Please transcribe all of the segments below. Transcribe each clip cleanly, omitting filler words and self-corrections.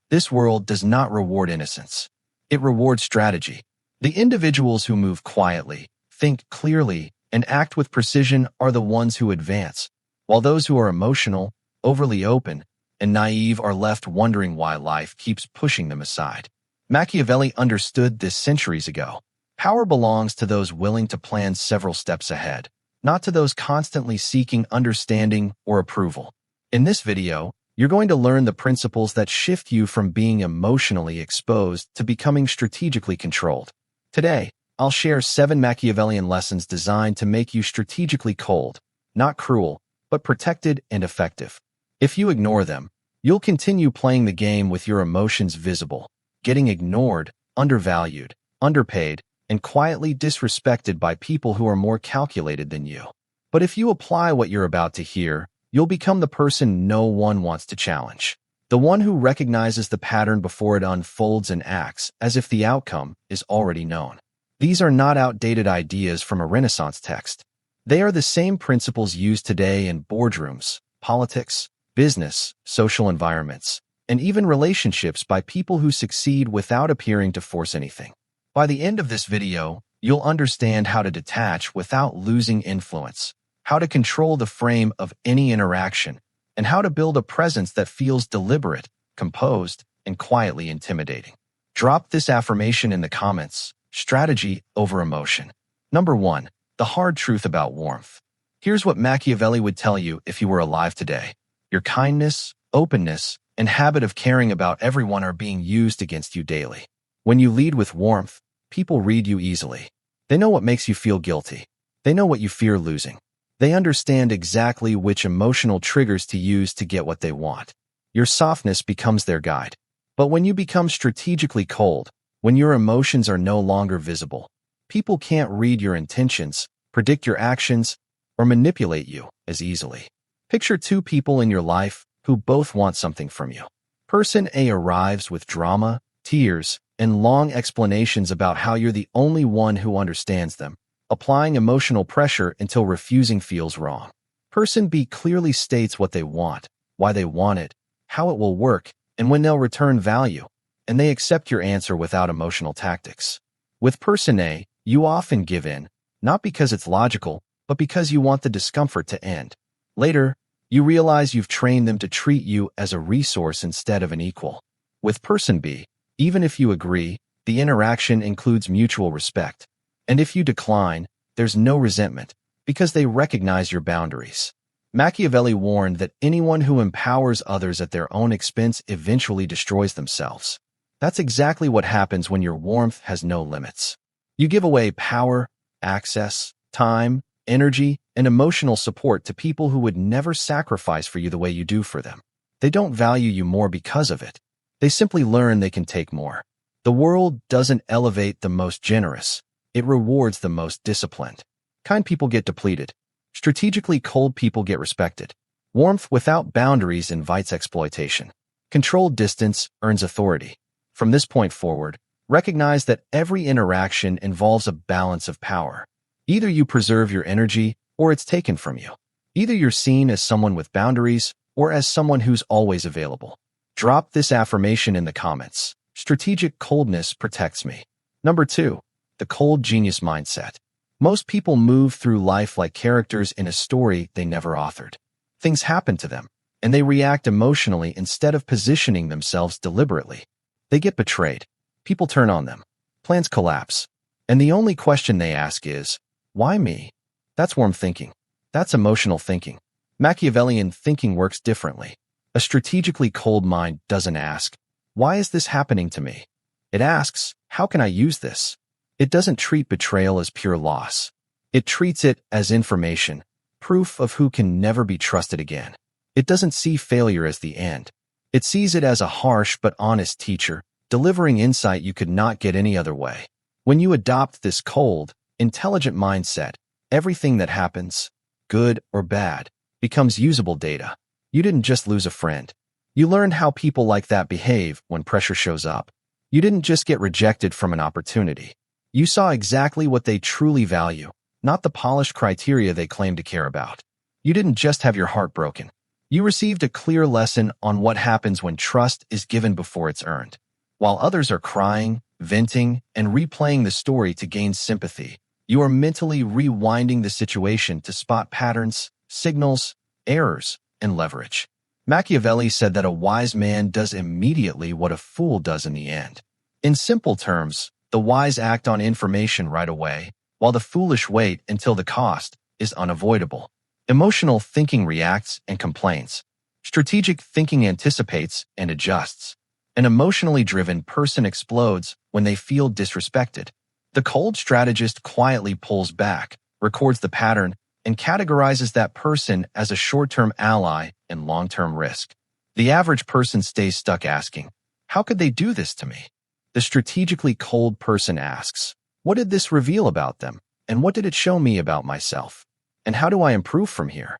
This world does not reward innocence. It rewards strategy. The individuals who move quietly, think clearly, and act with precision are the ones who advance, while those who are emotional, overly open, and naive are left wondering why life keeps pushing them aside. Machiavelli understood this centuries ago. Power belongs to those willing to plan several steps ahead, not to those constantly seeking understanding or approval. In this video, you're going to learn the principles that shift you from being emotionally exposed to becoming strategically controlled. Today, I'll share 7 Machiavellian lessons designed to make you strategically cold, not cruel, but protected and effective. If you ignore them, you'll continue playing the game with your emotions visible, getting ignored, undervalued, underpaid, and quietly disrespected by people who are more calculated than you. But if you apply what you're about to hear, you'll become the person no one wants to challenge. The one who recognizes the pattern before it unfolds and acts as if the outcome is already known. These are not outdated ideas from a Renaissance text. They are the same principles used today in boardrooms, politics, business, social environments, and even relationships by people who succeed without appearing to force anything. By the end of this video, you'll understand how to detach without losing influence, how to control the frame of any interaction, and how to build a presence that feels deliberate, composed, and quietly intimidating. Drop this affirmation in the comments: strategy over emotion. Number 1. The hard truth about warmth. Here's what Machiavelli would tell you if you were alive today. Your kindness, openness, and habit of caring about everyone are being used against you daily. When you lead with warmth, people read you easily. They know what makes you feel guilty. They know what you fear losing. They understand exactly which emotional triggers to use to get what they want. Your softness becomes their guide. But when you become strategically cold, when your emotions are no longer visible, people can't read your intentions, predict your actions, or manipulate you as easily. Picture 2 people in your life who both want something from you. Person A arrives with drama, tears, and long explanations about how you're the only one who understands them, applying emotional pressure until refusing feels wrong. Person B clearly states what they want, why they want it, how it will work, and when they'll return value, and they accept your answer without emotional tactics. With Person A, you often give in, not because it's logical, but because you want the discomfort to end. Later, you realize you've trained them to treat you as a resource instead of an equal. With Person B, even if you agree, the interaction includes mutual respect. And if you decline, there's no resentment, because they recognize your boundaries. Machiavelli warned that anyone who empowers others at their own expense eventually destroys themselves. That's exactly what happens when your warmth has no limits. You give away power, access, time, energy, and emotional support to people who would never sacrifice for you the way you do for them. They don't value you more because of it. They simply learn they can take more. The world doesn't elevate the most generous. It rewards the most disciplined. Kind people get depleted. Strategically cold people get respected. Warmth without boundaries invites exploitation. Controlled distance earns authority. From this point forward, recognize that every interaction involves a balance of power. Either you preserve your energy, or it's taken from you. Either you're seen as someone with boundaries, or as someone who's always available. Drop this affirmation in the comments: strategic coldness protects me. Number 2. The cold genius mindset. Most people move through life like characters in a story they never authored. Things happen to them, and they react emotionally instead of positioning themselves deliberately. They get betrayed. People turn on them. Plans collapse. And the only question they ask is, why me? That's warm thinking. That's emotional thinking. Machiavellian thinking works differently. A strategically cold mind doesn't ask, why is this happening to me? It asks, how can I use this? It doesn't treat betrayal as pure loss. It treats it as information, proof of who can never be trusted again. It doesn't see failure as the end. It sees it as a harsh but honest teacher, delivering insight you could not get any other way. When you adopt this cold, intelligent mindset, everything that happens, good or bad, becomes usable data. You didn't just lose a friend. You learned how people like that behave when pressure shows up. You didn't just get rejected from an opportunity. You saw exactly what they truly value, not the polished criteria they claim to care about. You didn't just have your heart broken. You received a clear lesson on what happens when trust is given before it's earned. While others are crying, venting, and replaying the story to gain sympathy, you are mentally rewinding the situation to spot patterns, signals, errors, and leverage. Machiavelli said that a wise man does immediately what a fool does in the end. In simple terms, the wise act on information right away, while the foolish wait until the cost is unavoidable. Emotional thinking reacts and complains. Strategic thinking anticipates and adjusts. An emotionally driven person explodes when they feel disrespected. The cold strategist quietly pulls back, records the pattern, and categorizes that person as a short-term ally and long-term risk. The average person stays stuck asking, "How could they do this to me?" The strategically cold person asks, "What did this reveal about them? And what did it show me about myself? And how do I improve from here?"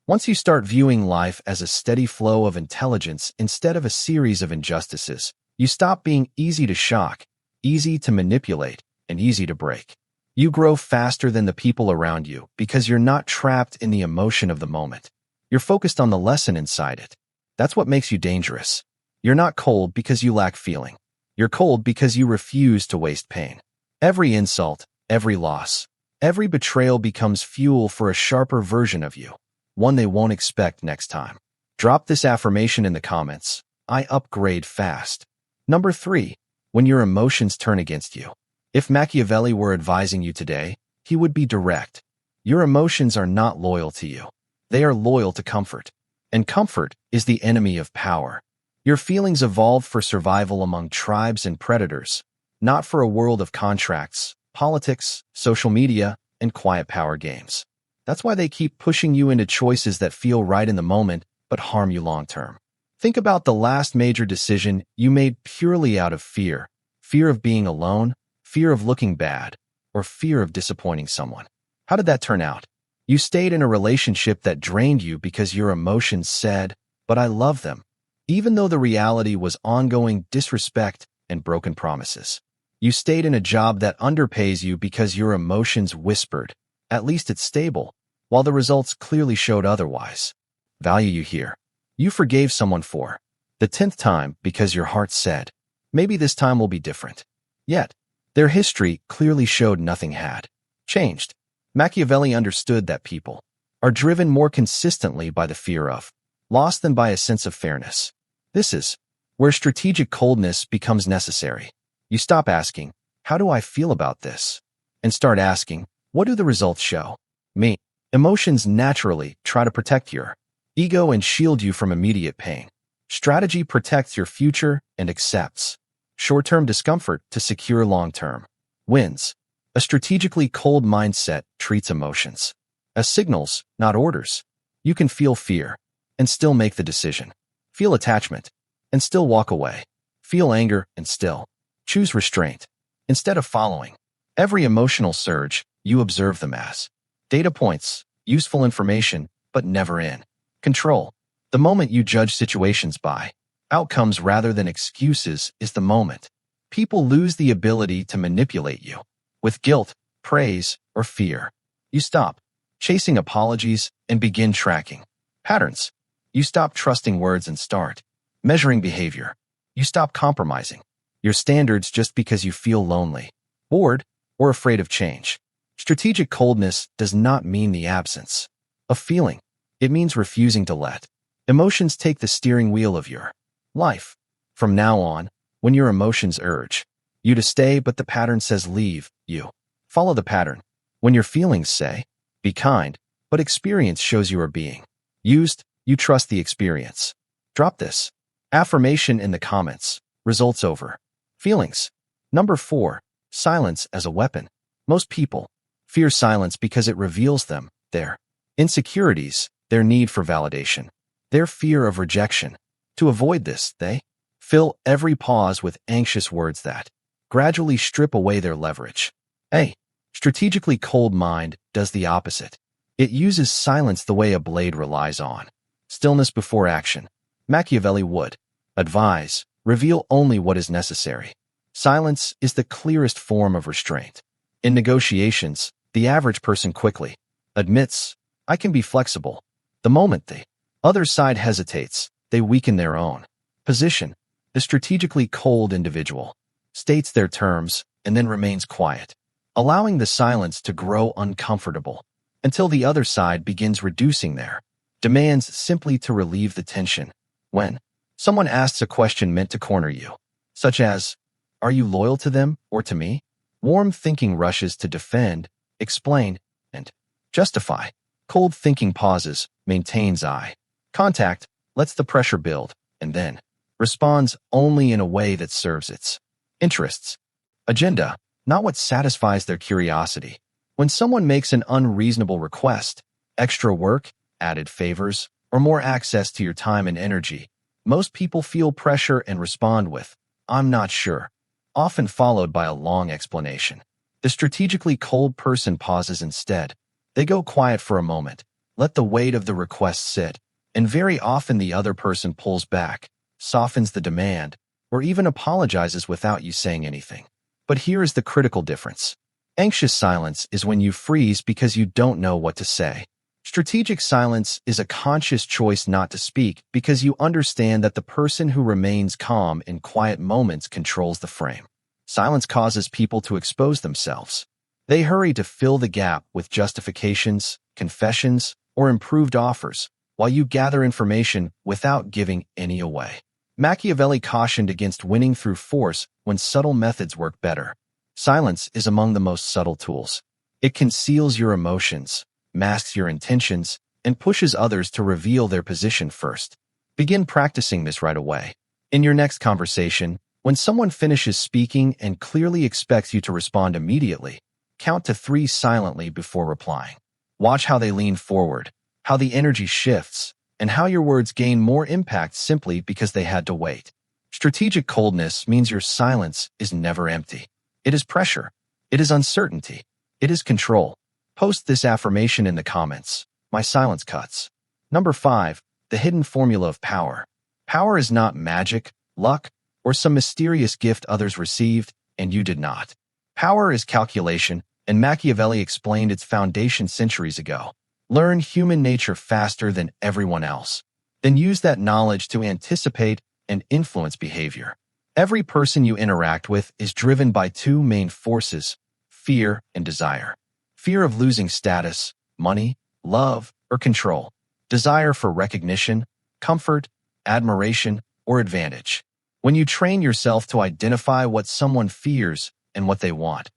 Once you start viewing life as a steady flow of intelligence instead of a series of injustices, you stop being easy to shock, easy to manipulate, and easy to break. You grow faster than the people around you because you're not trapped in the emotion of the moment. You're focused on the lesson inside it. That's what makes you dangerous. You're not cold because you lack feeling. You're cold because you refuse to waste pain. Every insult, every loss, every betrayal becomes fuel for a sharper version of you, one they won't expect next time. Drop this affirmation in the comments. I upgrade fast. Number 3. When your emotions turn against you. If Machiavelli were advising you today, he would be direct. Your emotions are not loyal to you. They are loyal to comfort. And comfort is the enemy of power. Your feelings evolved for survival among tribes and predators, not for a world of contracts, politics, social media, and quiet power games. That's why they keep pushing you into choices that feel right in the moment but harm you long-term. Think about the last major decision you made purely out of fear. Fear of being alone, fear of looking bad, or fear of disappointing someone. How did that turn out? You stayed in a relationship that drained you because your emotions said, "But I love them," even though the reality was ongoing disrespect and broken promises. You stayed in a job that underpays you because your emotions whispered, "At least it's stable," while the results clearly showed otherwise. Value you here. You forgave someone for the 10th time because your heart said, "Maybe this time will be different." Yet, their history clearly showed nothing had changed. Machiavelli understood that people are driven more consistently by the fear of loss than by a sense of fairness. This is where strategic coldness becomes necessary. You stop asking, "How do I feel about this?" and start asking, "What do the results show me?" Emotions naturally try to protect your ego and shield you from immediate pain. Strategy protects your future and accepts short-term discomfort to secure long-term wins. A strategically cold mindset treats emotions as signals, not orders. You can feel fear and still make the decision. Feel attachment and still walk away. Feel anger and still choose restraint instead of following. Every emotional surge, you observe them as data points, useful information, but never in control. The moment you judge situations by outcomes rather than excuses is the moment people lose the ability to manipulate you with guilt, praise, or fear. You stop chasing apologies and begin tracking patterns. You stop trusting words and start measuring behavior. You stop compromising your standards just because you feel lonely, bored, or afraid of change. Strategic coldness does not mean the absence of feeling. It means refusing to let emotions take the steering wheel of your life. From now on, when your emotions urge you to stay but the pattern says leave, you follow the pattern. When your feelings say, "Be kind," but experience shows you are being used, you trust the experience. Drop this affirmation in the comments. Results over feelings. Number 4. Silence as a weapon. Most people fear silence because it reveals them, their insecurities, their need for validation, their fear of rejection. To avoid this, they fill every pause with anxious words that gradually strip away their leverage. A strategically cold mind does the opposite. It uses silence the way a blade relies on stillness before action. Machiavelli would advise, reveal only what is necessary. Silence is the clearest form of restraint. In negotiations, the average person quickly admits, "I can be flexible," the moment they Other side hesitates. They weaken their own position. The strategically cold individual states their terms and then remains quiet, allowing the silence to grow uncomfortable until the other side begins reducing their demands simply to relieve the tension. When someone asks a question meant to corner you, such as, "Are you loyal to them or to me?" Warm thinking rushes to defend, explain, and justify. Cold thinking pauses, maintains eye contact, lets the pressure build, and then responds only in a way that serves its interests. Agenda, not what satisfies their curiosity. When someone makes an unreasonable request, extra work, added favors, or more access to your time and energy, most people feel pressure and respond with, "I'm not sure," often followed by a long explanation. The strategically cold person pauses instead. They go quiet for a moment, let the weight of the request sit, and very often the other person pulls back, softens the demand, or even apologizes without you saying anything. But here is the critical difference. Anxious silence is when you freeze because you don't know what to say. Strategic silence is a conscious choice not to speak because you understand that the person who remains calm in quiet moments controls the frame. Silence causes people to expose themselves. They hurry to fill the gap with justifications, confessions, or improved offers, while you gather information without giving any away. Machiavelli cautioned against winning through force when subtle methods work better. Silence is among the most subtle tools. It conceals your emotions, masks your intentions, and pushes others to reveal their position first. Begin practicing this right away. In your next conversation, when someone finishes speaking and clearly expects you to respond immediately, count to 3 silently before replying. Watch how they lean forward, how the energy shifts, and how your words gain more impact simply because they had to wait. Strategic coldness means your silence is never empty. It is pressure. It is uncertainty. It is control. Post this affirmation in the comments. My silence cuts. Number 5, the hidden formula of power. Power is not magic, luck, or some mysterious gift others received and you did not. Power is calculation, and Machiavelli explained its foundation centuries ago. Learn human nature faster than everyone else. Then use that knowledge to anticipate and influence behavior. Every person you interact with is driven by 2 main forces, fear and desire. Fear of losing status, money, love, or control. Desire for recognition, comfort, admiration, or advantage. When you train yourself to identify what someone fears and what they want,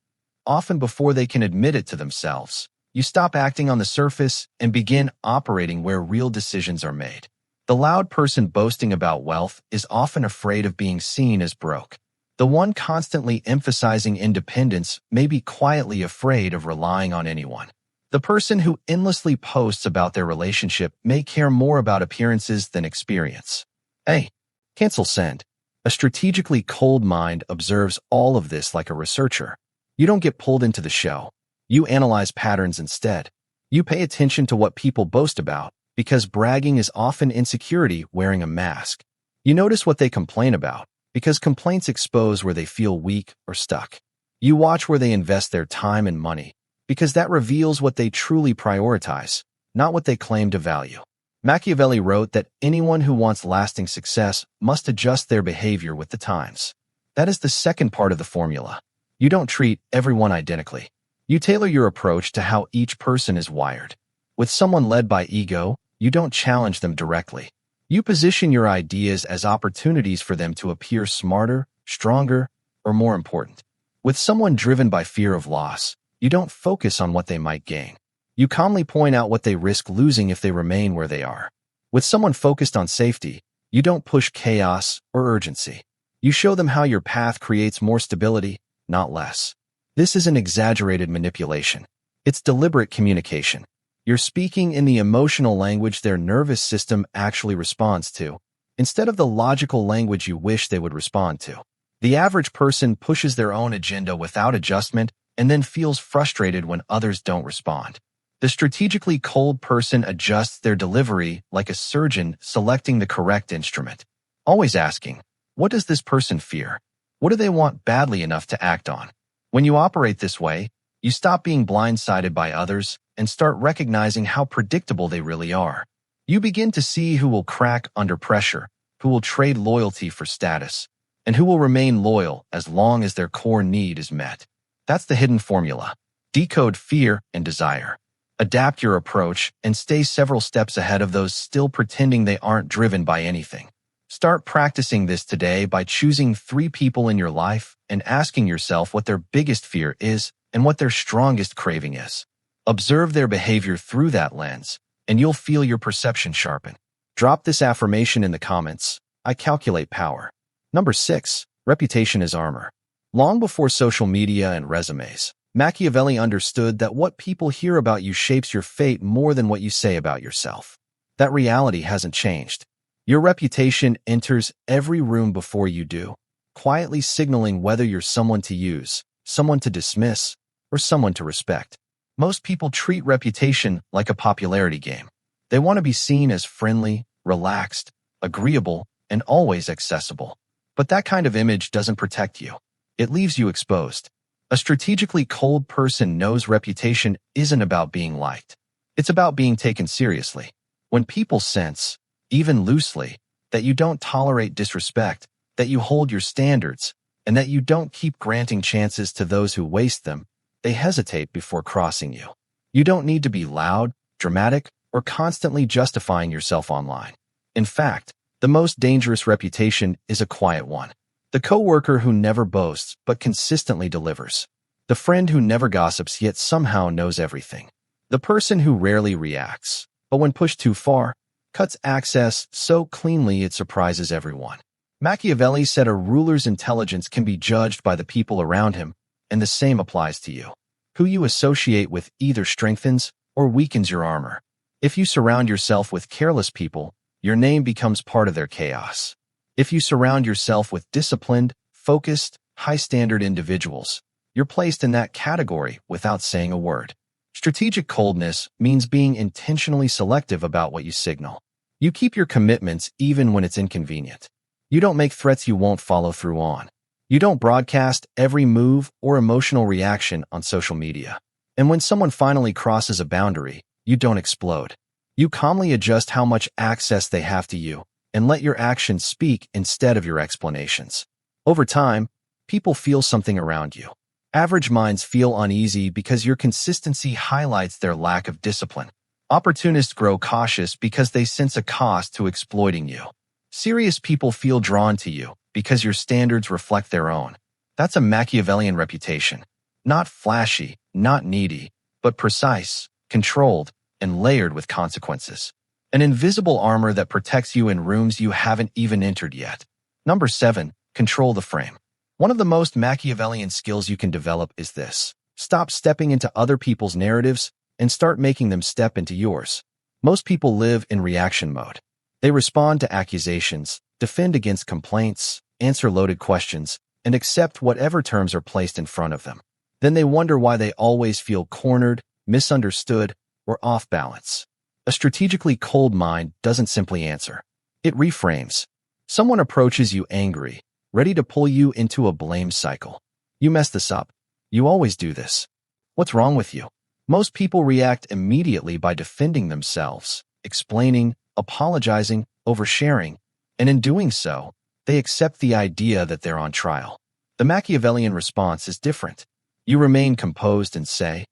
often before they can admit it to themselves, you stop acting on the surface and begin operating where real decisions are made. The loud person boasting about wealth is often afraid of being seen as broke. The one constantly emphasizing independence may be quietly afraid of relying on anyone. The person who endlessly posts about their relationship may care more about appearances than experience. Hey, cancel send. A strategically cold mind observes all of this like a researcher. You don't get pulled into the show. You analyze patterns instead. You pay attention to what people boast about, because bragging is often insecurity wearing a mask. You notice what they complain about, because complaints expose where they feel weak or stuck. You watch where they invest their time and money, because that reveals what they truly prioritize, not what they claim to value. Machiavelli wrote that anyone who wants lasting success must adjust their behavior with the times. That is the second part of the formula. You don't treat everyone identically. You tailor your approach to how each person is wired. With someone led by ego, you don't challenge them directly. You position your ideas as opportunities for them to appear smarter, stronger, or more important. With someone driven by fear of loss, you don't focus on what they might gain. You calmly point out what they risk losing if they remain where they are. With someone focused on safety, you don't push chaos or urgency. You show them how your path creates more stability, not less. This isn't exaggerated manipulation. It's deliberate communication. You're speaking in the emotional language their nervous system actually responds to, instead of the logical language you wish they would respond to. The average person pushes their own agenda without adjustment and then feels frustrated when others don't respond. The strategically cold person adjusts their delivery like a surgeon selecting the correct instrument, always asking, what does this person fear? What do they want badly enough to act on? When you operate this way, you stop being blindsided by others and start recognizing how predictable they really are. You begin to see who will crack under pressure, who will trade loyalty for status, and who will remain loyal as long as their core need is met. That's the hidden formula. Decode fear and desire. Adapt your approach and stay several steps ahead of those still pretending they aren't driven by anything. Start practicing this today by choosing 3 people in your life and asking yourself what their biggest fear is and what their strongest craving is. Observe their behavior through that lens, and you'll feel your perception sharpen. Drop this affirmation in the comments. I calculate power. Number 6. Reputation is armor. Long before social media and resumes, Machiavelli understood that what people hear about you shapes your fate more than what you say about yourself. That reality hasn't changed. Your reputation enters every room before you do, quietly signaling whether you're someone to use, someone to dismiss, or someone to respect. Most people treat reputation like a popularity game. They want to be seen as friendly, relaxed, agreeable, and always accessible. But that kind of image doesn't protect you. It leaves you exposed. A strategically cold person knows reputation isn't about being liked. It's about being taken seriously. When people sense, even loosely, that you don't tolerate disrespect, that you hold your standards, and that you don't keep granting chances to those who waste them, they hesitate before crossing you. You don't need to be loud, dramatic, or constantly justifying yourself online. In fact, the most dangerous reputation is a quiet one. The coworker who never boasts but consistently delivers. The friend who never gossips yet somehow knows everything. The person who rarely reacts, but when pushed too far, cuts access so cleanly it surprises everyone. Machiavelli said a ruler's intelligence can be judged by the people around him, and the same applies to you. Who you associate with either strengthens or weakens your armor. If you surround yourself with careless people, your name becomes part of their chaos. If you surround yourself with disciplined, focused, high-standard individuals, you're placed in that category without saying a word. Strategic coldness means being intentionally selective about what you signal. You keep your commitments even when it's inconvenient. You don't make threats you won't follow through on. You don't broadcast every move or emotional reaction on social media. And when someone finally crosses a boundary, you don't explode. You calmly adjust how much access they have to you and let your actions speak instead of your explanations. Over time, people feel something around you. Average minds feel uneasy because your consistency highlights their lack of discipline. Opportunists grow cautious because they sense a cost to exploiting you. Serious people feel drawn to you because your standards reflect their own. That's a Machiavellian reputation. Not flashy, not needy, but precise, controlled, and layered with consequences. An invisible armor that protects you in rooms you haven't even entered yet. Number 7. Control the frame. One of the most Machiavellian skills you can develop is this. Stop stepping into other people's narratives and start making them step into yours. Most people live in reaction mode. They respond to accusations, defend against complaints, answer loaded questions, and accept whatever terms are placed in front of them. Then they wonder why they always feel cornered, misunderstood, or off balance. A strategically cold mind doesn't simply answer. It reframes. Someone approaches you angry, ready to pull you into a blame cycle. You messed this up. You always do this. What's wrong with you? Most people react immediately by defending themselves, explaining, apologizing, oversharing, and in doing so, they accept the idea that they're on trial. The Machiavellian response is different. You remain composed and say,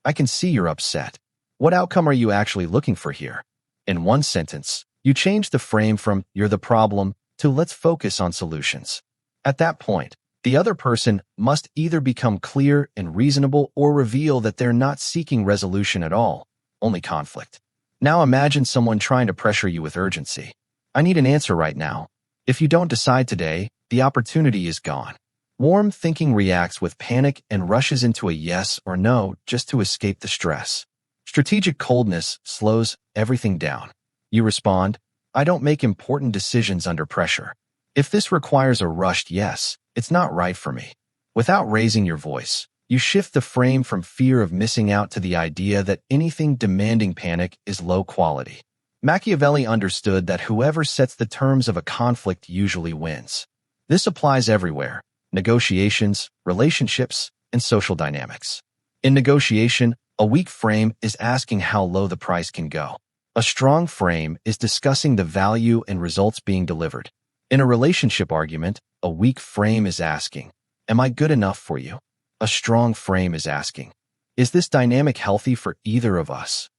I can see you're upset. What outcome are you actually looking for here? In one sentence, you change the frame from you're the problem to let's focus on solutions. At that point, the other person must either become clear and reasonable or reveal that they're not seeking resolution at all, only conflict. Now imagine someone trying to pressure you with urgency. I need an answer right now. If you don't decide today, the opportunity is gone. Warm thinking reacts with panic and rushes into a yes or no just to escape the stress. Strategic coldness slows everything down. You respond, I don't make important decisions under pressure. If this requires a rushed yes, it's not right for me. Without raising your voice, you shift the frame from fear of missing out to the idea that anything demanding panic is low quality. Machiavelli understood that whoever sets the terms of a conflict usually wins. This applies everywhere: negotiations, relationships, and social dynamics. In negotiation, a weak frame is asking how low the price can go. A strong frame is discussing the value and results being delivered. In a relationship argument, a weak frame is asking, "Am I good enough for you?" A strong frame is asking, "Is this dynamic healthy for either of us?"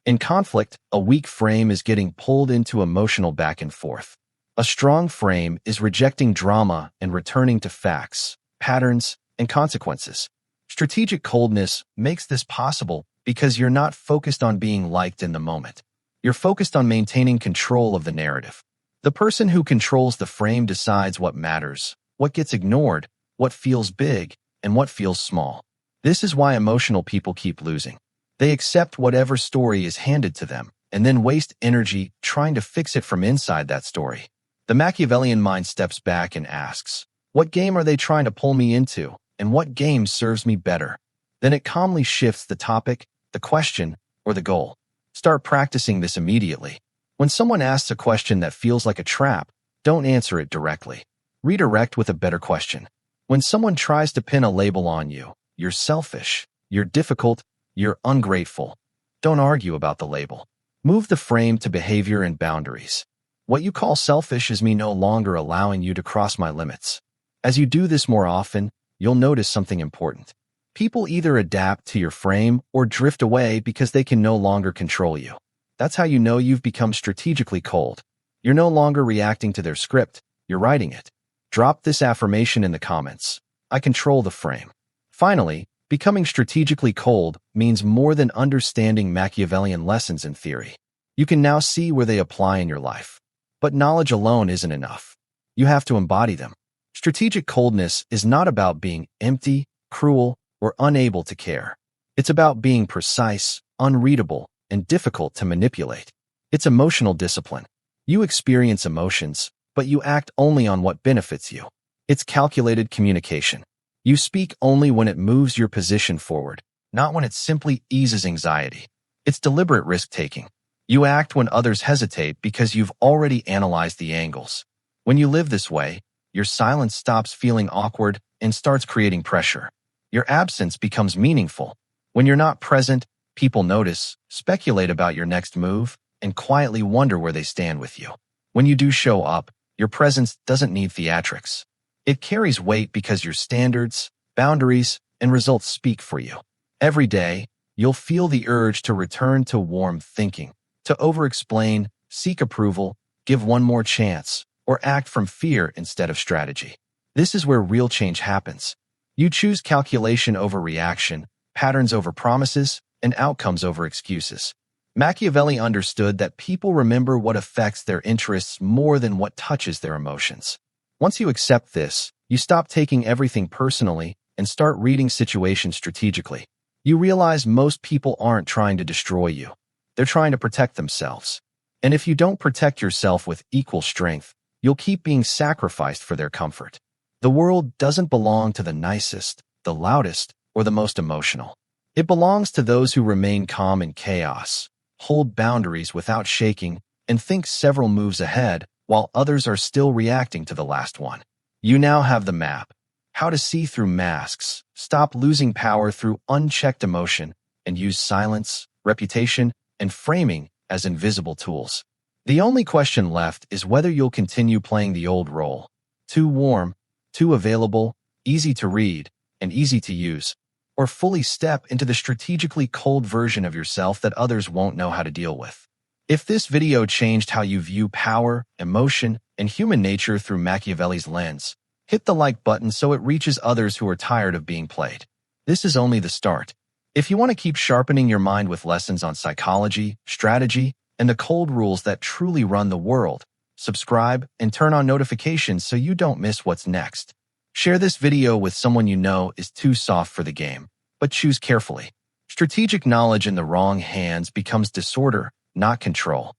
In conflict, a weak frame is getting pulled into emotional back and forth. A strong frame is rejecting drama and returning to facts, patterns, and consequences. Strategic coldness makes this possible because you're not focused on being liked in the moment. You're focused on maintaining control of the narrative. The person who controls the frame decides what matters, what gets ignored, what feels big, and what feels small. This is why emotional people keep losing. They accept whatever story is handed to them and then waste energy trying to fix it from inside that story. The Machiavellian mind steps back and asks, "What game are they trying to pull me into, and what game serves me better?" Then it calmly shifts the topic, the question, or the goal. Start practicing this immediately. When someone asks a question that feels like a trap, don't answer it directly. Redirect with a better question. When someone tries to pin a label on you, "You're selfish, you're difficult, you're ungrateful," don't argue about the label. Move the frame to behavior and boundaries. "What you call selfish is me no longer allowing you to cross my limits." As you do this more often, you'll notice something important. People either adapt to your frame or drift away because they can no longer control you. That's how you know you've become strategically cold. You're no longer reacting to their script, you're writing it. Drop this affirmation in the comments. I control the frame. Finally, becoming strategically cold means more than understanding Machiavellian lessons in theory. You can now see where they apply in your life. But knowledge alone isn't enough. You have to embody them. Strategic coldness is not about being empty, cruel, or unable to care. It's about being precise, unreadable, and difficult to manipulate. It's emotional discipline. You experience emotions, but you act only on what benefits you. It's calculated communication. You speak only when it moves your position forward, not when it simply eases anxiety. It's deliberate risk-taking. You act when others hesitate because you've already analyzed the angles. When you live this way, your silence stops feeling awkward and starts creating pressure. Your absence becomes meaningful. When you're not present, people notice, speculate about your next move, and quietly wonder where they stand with you. When you do show up, your presence doesn't need theatrics. It carries weight because your standards, boundaries, and results speak for you. Every day, you'll feel the urge to return to warm thinking, to over-explain, seek approval, give one more chance, or act from fear instead of strategy. This is where real change happens. You choose calculation over reaction, patterns over promises, and outcomes over excuses. Machiavelli understood that people remember what affects their interests more than what touches their emotions. Once you accept this, you stop taking everything personally and start reading situations strategically. You realize most people aren't trying to destroy you. They're trying to protect themselves. And if you don't protect yourself with equal strength, you'll keep being sacrificed for their comfort. The world doesn't belong to the nicest, the loudest, or the most emotional. It belongs to those who remain calm in chaos, hold boundaries without shaking, and think several moves ahead while others are still reacting to the last one. You now have the map. How to see through masks, stop losing power through unchecked emotion, and use silence, reputation, and framing as invisible tools. The only question left is whether you'll continue playing the old role. Too warm, too available, easy to read, and easy to use, or fully step into the strategically cold version of yourself that others won't know how to deal with. If this video changed how you view power, emotion, and human nature through Machiavelli's lens, hit the like button so it reaches others who are tired of being played. This is only the start. If you want to keep sharpening your mind with lessons on psychology, strategy, and the cold rules that truly run the world, subscribe and turn on notifications so you don't miss what's next. Share this video with someone you know is too soft for the game, but choose carefully. Strategic knowledge in the wrong hands becomes disorder, not control.